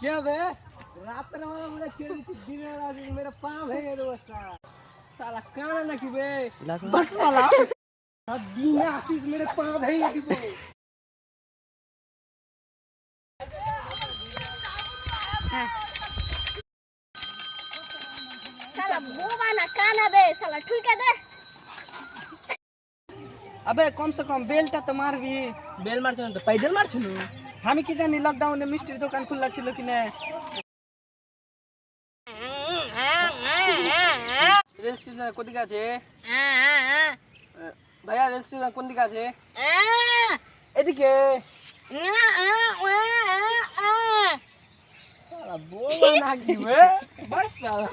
क्या बे रात में मुझे खेली थी दिन में आज मेरा पाँव है दोस्त साला काना ना कि बे बस साला दिन में आशीष मेरे पाँव है ये बे साला बोबा ना काना बे साला ठीक है दे अबे कम से कम बेलटा तो मार भी बेल मारছ না তো पैदल मारছিল আমি কি জানি লকডাউনে মিষ্টির দোকান খোলা ছিল কিনা রেল স্টেশন কোন দিকে আছে ভাইয়া রেল স্টেশন কোন দিকে আছে এদিকে সালা বোবা নাকি বে বাস সালা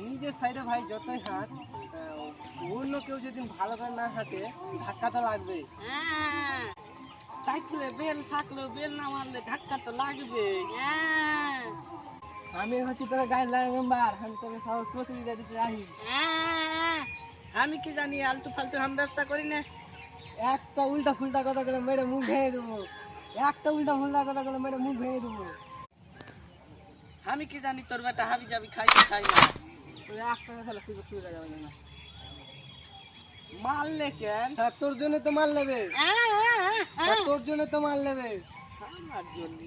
নিজের সাইডে ভাই যতই হাঁট অন্য কেউ যদি ভালো করে না হাঁটে ধাক্কা তো লাগবে সাইকেলে বেল থাকলেও বেল না মারলে ধাক্কা তো লাগবে আমি হচ্ছি তোর গাইড লাইন মেম্বার আমি তোকে সব সুবিধা দিতে রাখি আমি কি জানি আলতু ফালতু আমি ব্যবসা করি না একটা উল্টা ফুলটা কথা করে মেরে মুখ ভেঙে দেবো একটা উল্টা ফুলটা কথা করে মেরে মুখ ভেঙে দেবো আমি কি জানি তোর বেটা হাবি যাবি খাই না তুই একটা সালা সুযোগ সুবিধা যাবে না মারলে কেন তোর জন্য তো মার নেবে তোর জন্য তো মার নেবে আমার জন্য